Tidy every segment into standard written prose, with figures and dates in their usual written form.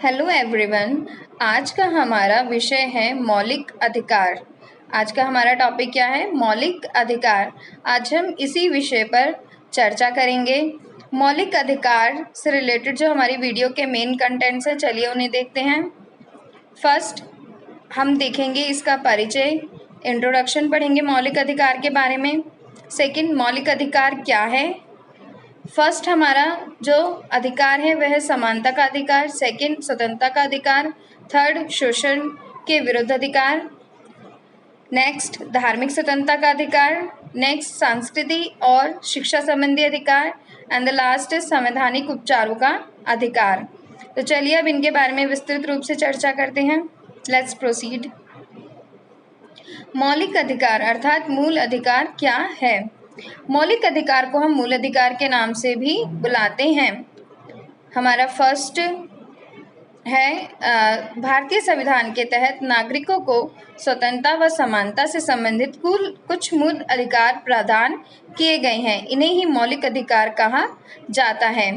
Hello everyone. आज का हमारा विषय है मौलिक अधिकार। आज का हमारा टॉपिक क्या है? मौलिक अधिकार। आज हम इसी विषय पर चर्चा करेंगे। मौलिक अधिकार से रिलेटेड जो हमारी वीडियो के मेन कंटेंट्स हैं, चलिए उन्हें देखते हैं। फर्स्ट हम देखेंगे इसका परिचय, इंट्रोडक्शन पढ़ेंगे मौलिक अधिकार के बारे में। सेकंड, मौलिक अधिकार क्या है। फर्स्ट हमारा जो अधिकार है वह है समानता का अधिकार। सेकंड, स्वतंत्रता का अधिकार। थर्ड, शोषण के विरुद्ध अधिकार। नेक्स्ट, धार्मिक स्वतंत्रता का अधिकार। नेक्स्ट, संस्कृति और शिक्षा संबंधी अधिकार। एंड द लास्ट इज संवैधानिक उपचारों का अधिकार। तो चलिए अब इनके बारे में विस्तृत रूप से चर्चा करते हैं। Let's proceed. मौलिक अधिकार अर्थात मूल अधिकार क्या है? मौलिक अधिकार को हम मूल अधिकार के नाम से भी बुलाते हैं। हमारा फर्स्ट है भारतीय संविधान के तहत नागरिकों को स्वतंत्रता व समानता से संबंधित कुछ मूल अधिकार प्रदान किए गए हैं। इन्हें ही मौलिक अधिकार कहा जाता है।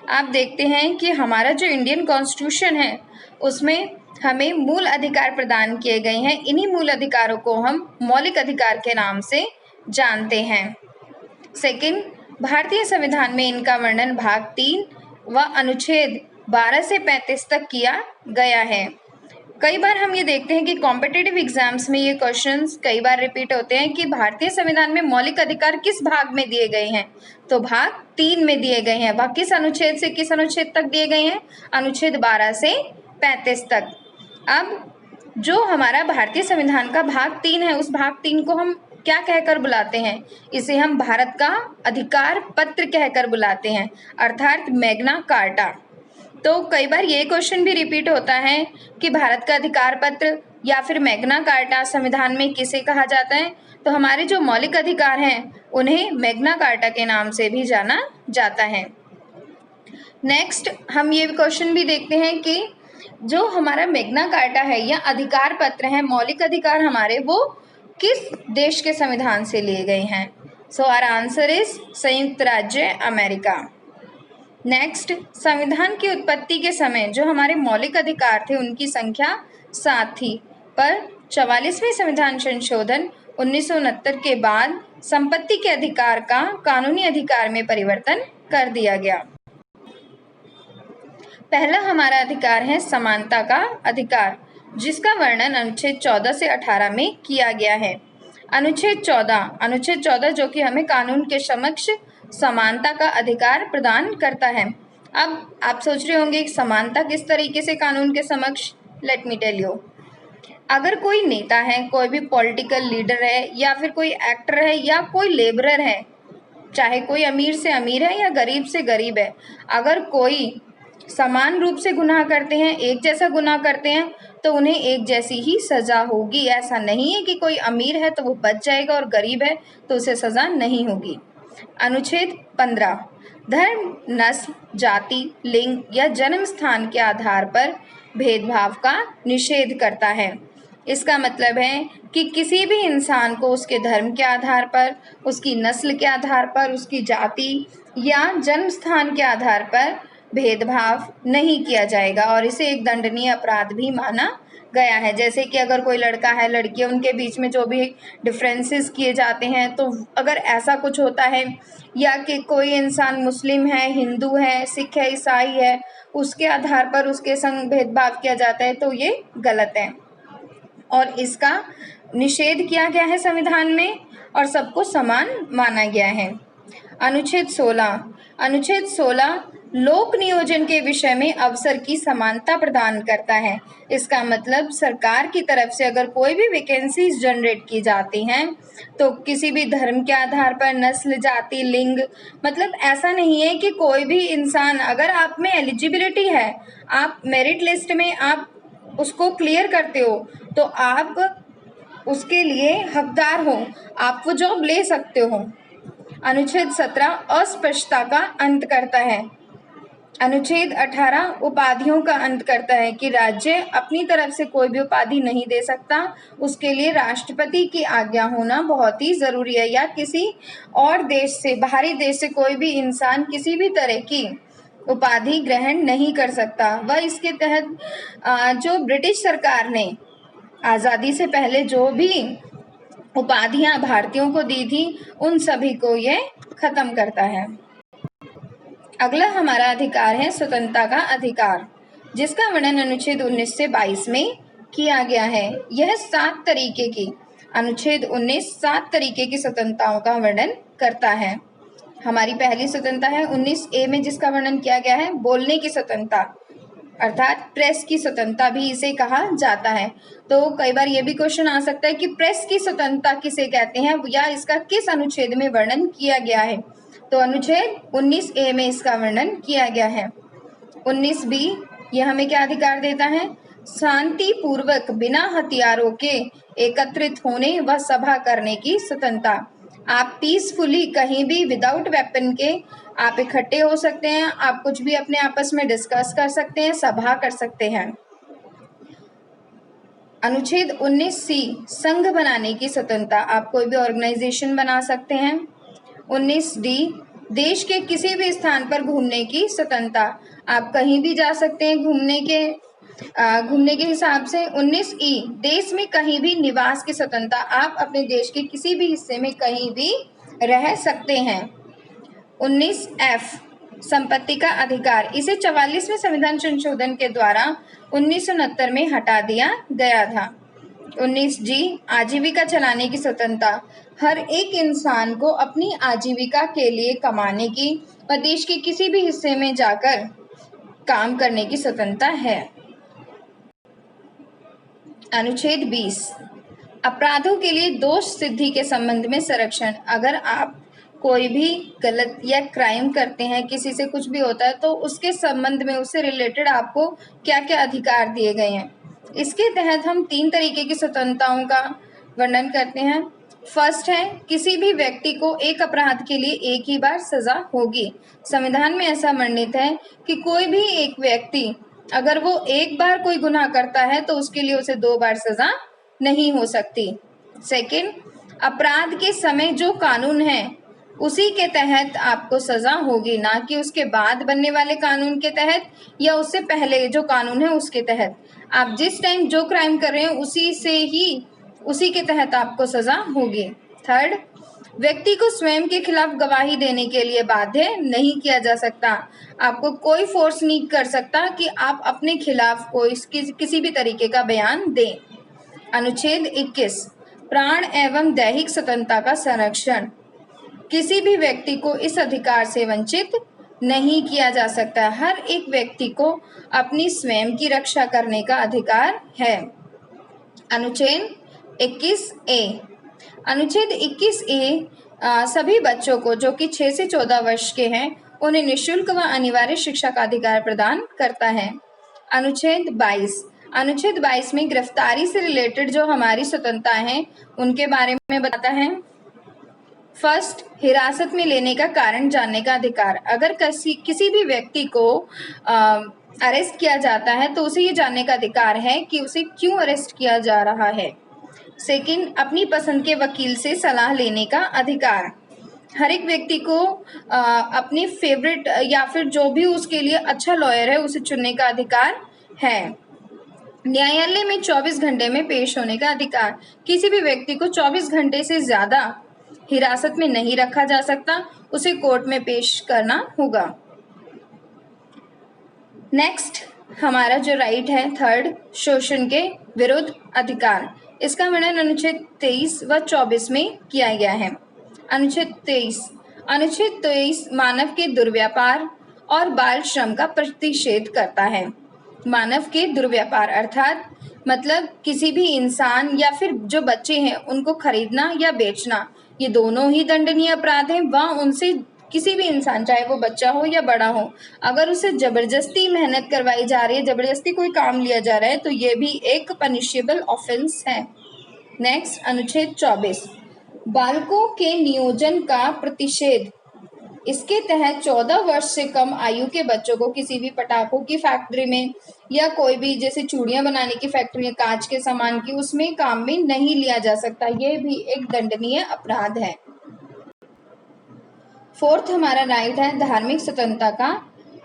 आप देखते हैं कि हमारा जो इंडियन कॉन्स्टिट्यूशन है उसमें हमें मूल अधिकार प्रदान किए गए हैं। इन्हीं मूल अधिकारों को हम मौलिक अधिकार के नाम से जानते हैं। सेकंड, भारतीय संविधान में इनका वर्णन भाग 3 व अनुच्छेद 12 से 35 तक किया गया है। कई बार हम ये देखते हैं कि कॉम्पिटिटिव एग्जाम्स में ये क्वेश्चंस कई बार रिपीट होते हैं कि भारतीय संविधान में मौलिक अधिकार किस भाग में दिए गए हैं, तो भाग 3 में दिए गए हैं। भाग किस अनुच्छेद से किस अनुच्छेद तक दिए गए हैं? अनुच्छेद 12 से 35 तक। अब जो हमारा भारतीय संविधान का भाग 3 है, उस भाग 3 को हम क्या कहकर बुलाते हैं? इसे हम भारत का अधिकार पत्र कहकर बुलाते हैं, अर्थात मैग्ना कार्टा। तो कई बार ये क्वेश्चन भी रिपीट होता है कि भारत का अधिकार पत्र या फिर मैग्ना कार्टा संविधान में किसे कहा जाता है? तो हमारे जो मौलिक अधिकार हैं उन्हें मैग्ना कार्टा के नाम से भी जाना जाता है। नेक्स्ट हम ये क्वेश्चन भी देखते हैं कि जो हमारा मैग्ना कार्टा है या अधिकार पत्र है, मौलिक अधिकार हमारे, वो किस देश के संविधान से लिए गए हैं? सो आवर आंसर इज संयुक्त राज्य अमेरिका। नेक्स्ट, संविधान की उत्पत्ति के समय जो हमारे मौलिक अधिकार थे उनकी संख्या 7 थी, पर 44वें संविधान संशोधन 1969 के बाद संपत्ति के अधिकार का कानूनी अधिकार में परिवर्तन कर दिया गया। पहला हमारा अधिकार है समानता का अधिकार, जिसका वर्णन अनुच्छेद 14 से 18 में किया गया है। अनुच्छेद 14 जो कि हमें कानून के समक्ष समानता का अधिकार प्रदान करता है। अब आप सोच रहे होंगे समानता किस तरीके से कानून के समक्ष? Let me tell you. अगर कोई नेता है, कोई भी पॉलिटिकल लीडर है, या फिर कोई एक्टर है, या कोई लेबरर है, चाहे कोई अमीर से अमीर है या गरीब से गरीब है, अगर कोई समान रूप से गुनाह करते हैं, एक जैसा गुनाह करते हैं, तो उन्हें एक जैसी ही सजा होगी। ऐसा नहीं है कि कोई अमीर है तो वो बच जाएगा और गरीब है तो उसे सजा नहीं होगी। अनुच्छेद 15 धर्म, नस्ल, जाति, लिंग या जन्म स्थान के आधार पर भेदभाव का निषेध करता है। इसका मतलब है कि किसी भी इंसान को उसके धर्म के आधार पर, उसकी नस्ल के आधार पर, उसकी जाति या जन्म स्थान के आधार पर भेदभाव नहीं किया जाएगा और इसे एक दंडनीय अपराध भी माना गया है। जैसे कि अगर कोई लड़का है, लड़की है, उनके बीच में जो भी डिफरेंसेस किए जाते हैं, तो अगर ऐसा कुछ होता है, या कि कोई इंसान मुस्लिम है, हिंदू है, सिख है, ईसाई है, उसके आधार पर उसके संग भेदभाव किया जाता है, तो ये गलत है और इसका निषेध किया गया है संविधान में और सबको समान माना गया है। अनुच्छेद 16 लोक नियोजन के विषय में अवसर की समानता प्रदान करता है। इसका मतलब सरकार की तरफ से अगर कोई भी वैकेंसीज जनरेट की जाती हैं तो किसी भी धर्म के आधार पर, नस्ल, जाति, लिंग, मतलब ऐसा नहीं है कि कोई भी इंसान, अगर आप में एलिजिबिलिटी है, आप मेरिट लिस्ट में आप उसको क्लियर करते हो, तो आप उसके लिए हकदार हो, आप वो जॉब ले सकते हो। अनुच्छेद 17 अस्पष्टता का अंत करता है। अनुच्छेद 18 उपाधियों का अंत करता है कि राज्य अपनी तरफ से कोई भी उपाधि नहीं दे सकता, उसके लिए राष्ट्रपति की आज्ञा होना बहुत ही ज़रूरी है, या किसी और देश से, बाहरी देश से कोई भी इंसान किसी भी तरह की उपाधि ग्रहण नहीं कर सकता। वह इसके तहत जो ब्रिटिश सरकार ने आज़ादी से पहले जो भी उपाधियां भारतीयों को दी थी उन सभी को ये खत्म करता है। अगला हमारा अधिकार है स्वतंत्रता का अधिकार, जिसका वर्णन अनुच्छेद 19 से 22 में किया गया है। यह 7 तरीके की अनुच्छेद 19 7 तरीके की स्वतंत्रताओं का वर्णन करता है। हमारी पहली स्वतंत्रता है 19A में, जिसका वर्णन किया गया है बोलने की स्वतंत्रता, अर्थात प्रेस की स्वतंत्रता भी इसे कहा जाता है। तो कई बार ये भी क्वेश्चन आ सकता है कि प्रेस की स्वतंत्रता किसे कहते हैं या इसका किस अनुच्छेद में वर्णन किया गया है। तो अनुच्छेद 19A में इसका वर्णन किया गया है। 19B यह हमें क्या अधिकार देता है? शांति पूर्वक बिना हथियारों के एकत्रित होने व सभा करने की स्वतंत्रता। आप पीसफुली कहीं भी विदाउट वेपन के आप इकट्ठे हो सकते हैं, आप कुछ भी अपने आपस में डिस्कस कर सकते हैं, सभा कर सकते हैं। अनुच्छेद 19C संघ बनाने की स्वतंत्रता, आप कोई भी ऑर्गेनाइजेशन बना सकते हैं। 19D देश के किसी भी स्थान पर घूमने की स्वतंत्रता, आप कहीं भी जा सकते हैं घूमने के हिसाब से। 19E देश में कहीं भी निवास की स्वतंत्रता, आप अपने देश के किसी भी हिस्से में कहीं भी रह सकते हैं। 19F संपत्ति का अधिकार, इसे 44वें संविधान संशोधन के द्वारा 1969 में हटा दिया गया था। 19G आजीविका चलाने की स्वतंत्रता, हर एक इंसान को अपनी आजीविका के लिए कमाने की व देश के किसी भी हिस्से में जाकर काम करने की स्वतंत्रता है। अनुच्छेद 20 अपराधों के लिए दोष सिद्धि के संबंध में संरक्षण, अगर आप कोई भी गलत या क्राइम करते हैं, किसी से कुछ भी होता है, तो उसके संबंध में उससे रिलेटेड आपको क्या क्या अधिकार दिए गए हैं। इसके तहत हम 3 तरीके की स्वतंत्रताओं का वर्णन करते हैं। फर्स्ट है किसी भी व्यक्ति को एक अपराध के लिए एक ही बार सजा होगी। संविधान में ऐसा वर्णित है कि कोई भी एक व्यक्ति अगर वो एक बार कोई गुनाह करता है तो उसके लिए उसे 2 बार सजा नहीं हो सकती। सेकंड, अपराध के समय जो कानून है उसी के तहत आपको सजा होगी, ना कि उसके बाद बनने वाले कानून के तहत या उससे पहले जो कानून है उसके तहत। आप जिस टाइम जो क्राइम कर रहे हैं उसी के तहत आपको सजा होगी। थर्ड, व्यक्ति को स्वयं के खिलाफ गवाही देने के लिए बाध्य नहीं किया जा सकता। आपको कोई फोर्स नहीं कर सकता कि आप अपने खिलाफ किसी भी तरीके का बयान दें। अनुच्छेद 21 प्राण एवं दैहिक स्वतंत्रता का संरक्षण, किसी भी व्यक्ति को इस अधिकार से वंचित नहीं किया जा सकता। हर एक व्यक्ति को अपनी स्वयं की रक्षा करने का अधिकार है। अनुच्छेद 21A अनुच्छेद 21A सभी बच्चों को जो कि 6 से 14 वर्ष के हैं उन्हें निःशुल्क व अनिवार्य शिक्षा का अधिकार प्रदान करता है। अनुच्छेद 22 में गिरफ्तारी से रिलेटेड जो हमारी स्वतंत्रता है उनके बारे में बताता है। फर्स्ट, हिरासत में लेने का कारण जानने का अधिकार, अगर किसी भी व्यक्ति को अरेस्ट किया जाता है तो उसे ये जानने का अधिकार है कि उसे क्यों अरेस्ट किया जा रहा है। सेकंड, अपनी पसंद के वकील से सलाह लेने का अधिकार, हर एक व्यक्ति को अपनी फेवरेट या फिर जो भी उसके लिए अच्छा लॉयर है उसे चुनने का अधिकार है। न्यायालय में 24 घंटे में पेश होने का अधिकार, किसी भी व्यक्ति को 24 घंटे से ज़्यादा हिरासत में नहीं रखा जा सकता, उसे कोर्ट में पेश करना होगा। नेक्स्ट हमारा जो राइट है थर्ड, शोषण के विरुद्ध अधिकार, इसका वर्णन अनुच्छेद 23 व 24 में किया गया है। अनुच्छेद 23 मानव के दुर्व्यापार और बाल श्रम का प्रतिषेध करता है। मानव के दुर्व्यापार अर्थात मतलब किसी भी इंसान या फिर जो बच्चे हैं उनको खरीदना या बेचना, ये दोनों ही दंडनीय अपराध हैं। वह उनसे किसी भी इंसान, चाहे वो बच्चा हो या बड़ा हो, अगर उसे जबरदस्ती मेहनत करवाई जा रही है, जबरदस्ती कोई काम लिया जा रहा है, तो ये भी एक पनिशेबल ऑफेंस है। नेक्स्ट अनुच्छेद 24 बालकों के नियोजन का प्रतिषेध, इसके तहत 14 वर्ष से कम आयु के बच्चों को किसी भी पटाखों की फैक्ट्री में या कोई भी जैसे चूड़ियां बनाने की फैक्ट्री है, कांच के सामान की, उसमें काम में नहीं लिया जा सकता। यह भी एक दंडनीय अपराध है। फोर्थ हमारा राइट है धार्मिक स्वतंत्रता का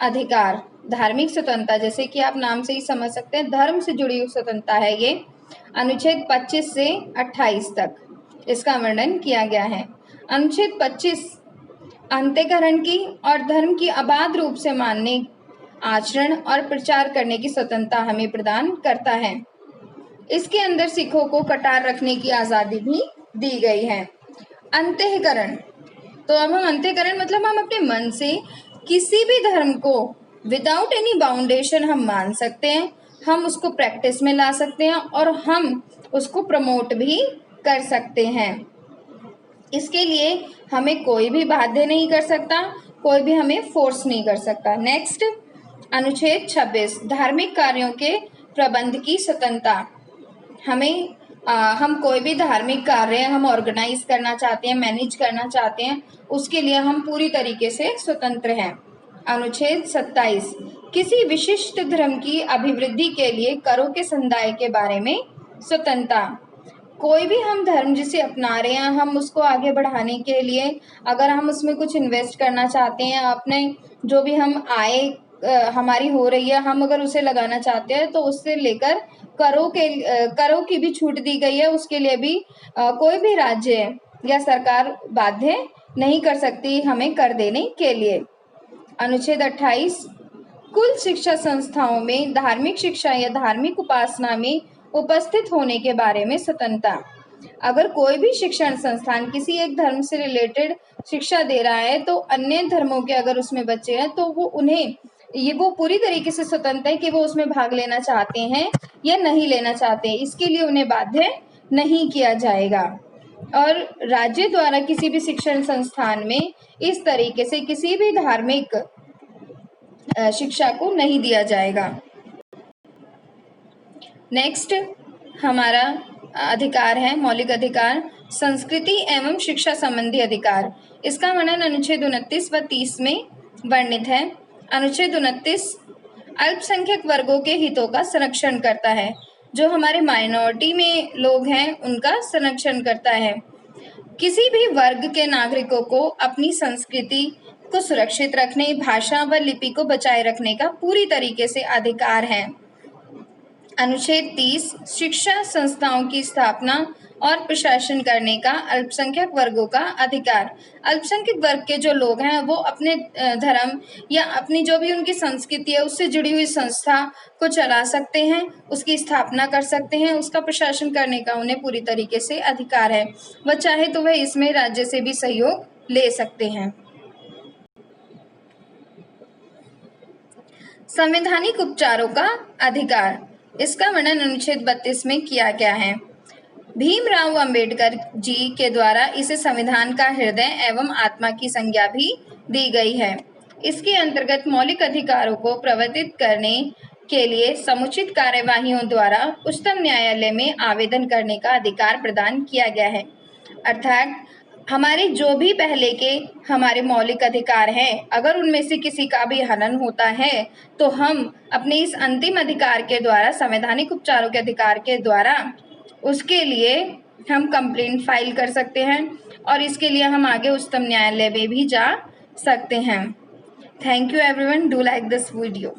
अधिकार, धार्मिक स्वतंत्रता, जैसे कि आप नाम से ही समझ सकते हैं धर्म से जुड़ी हुई स्वतंत्रता है ये। अनुच्छेद 25 से 28 तक इसका वर्णन किया गया है। अनुच्छेद 25 अंतःकरण की और धर्म की अबाध रूप से मानने, आचरण और प्रचार करने की स्वतंत्रता हमें प्रदान करता है। इसके अंदर सिखों को कटार रखने की आज़ादी भी दी गई है। अंतःकरण, तो अब हम अंतःकरण मतलब हम अपने मन से किसी भी धर्म को विदाउट एनी बाउंडेशन हम मान सकते हैं, हम उसको प्रैक्टिस में ला सकते हैं और हम उसको प्रमोट भी कर सकते हैं। इसके लिए हमें कोई भी बाध्य नहीं कर सकता, कोई भी हमें फोर्स नहीं कर सकता। नेक्स्ट, अनुच्छेद 26 धार्मिक कार्यों के प्रबंध की स्वतंत्रता। हम कोई भी धार्मिक कार्य हम ऑर्गेनाइज करना चाहते हैं, मैनेज करना चाहते हैं, उसके लिए हम पूरी तरीके से स्वतंत्र हैं। अनुच्छेद 27 किसी विशिष्ट धर्म की अभिवृद्धि के लिए करों के संदाय के बारे में स्वतंत्रता। कोई भी हम धर्म जिसे अपना रहे हैं, हम उसको आगे बढ़ाने के लिए अगर हम उसमें कुछ इन्वेस्ट करना चाहते हैं, अपने जो भी हम आय हमारी हो रही है, हम अगर उसे लगाना चाहते हैं तो उससे लेकर करों की भी छूट दी गई है। उसके लिए भी कोई भी राज्य या सरकार बाध्य नहीं कर सकती हमें कर देने के लिए। अनुच्छेद 28 कुल शिक्षा संस्थाओं में धार्मिक शिक्षा या धार्मिक उपासना में उपस्थित होने के बारे में स्वतंत्रता। अगर कोई भी शिक्षण संस्थान किसी एक धर्म से रिलेटेड शिक्षा दे रहा है तो अन्य धर्मों के अगर उसमें बच्चे हैं तो वो पूरी तरीके से स्वतंत्र है कि वो उसमें भाग लेना चाहते हैं या नहीं लेना चाहते हैं। इसके लिए उन्हें बाध्य नहीं किया जाएगा और राज्य द्वारा किसी भी शिक्षण संस्थान में इस तरीके से किसी भी धार्मिक शिक्षा को नहीं दिया जाएगा। नेक्स्ट हमारा अधिकार है मौलिक अधिकार, संस्कृति एवं शिक्षा संबंधी अधिकार। इसका वर्णन अनुच्छेद 29 व 30 में वर्णित है। अनुच्छेद 29 अल्पसंख्यक वर्गों के हितों का संरक्षण करता है, जो हमारे माइनॉरिटी में लोग हैं उनका संरक्षण करता है। किसी भी वर्ग के नागरिकों को अपनी संस्कृति को सुरक्षित रखने, भाषा व लिपि को बचाए रखने का पूरी तरीके से अधिकार है। अनुच्छेद 30 शिक्षा संस्थाओं की स्थापना और प्रशासन करने का अल्पसंख्यक वर्गों का अधिकार। अल्पसंख्यक वर्ग के जो लोग हैं वो अपने धर्म या अपनी जो भी उनकी संस्कृति है उससे जुड़ी हुई संस्था को चला सकते हैं, उसकी स्थापना कर सकते हैं, उसका प्रशासन करने का उन्हें पूरी तरीके से अधिकार है। वह चाहे तो वह इसमें राज्य से भी सहयोग ले सकते हैं। संवैधानिक उपचारों का अधिकार। इसका वर्णन अनुच्छेद 32 में किया गया है। भीमराव अंबेडकर जी के द्वारा इसे संविधान का हृदय एवं आत्मा की संज्ञा भी दी गई है। इसके अंतर्गत मौलिक अधिकारों को प्रवर्तित करने के लिए समुचित कार्यवाहियों द्वारा उच्चतम न्यायालय में आवेदन करने का अधिकार प्रदान किया गया है। अर्थात हमारे जो भी पहले के हमारे मौलिक अधिकार हैं, अगर उनमें से किसी का भी हनन होता है तो हम अपने इस अंतिम अधिकार के द्वारा, संवैधानिक उपचारों के अधिकार के द्वारा, उसके लिए हम कंप्लेंट फाइल कर सकते हैं और इसके लिए हम आगे उच्चतम न्यायालय में भी जा सकते हैं। Thank you everyone, do like this video.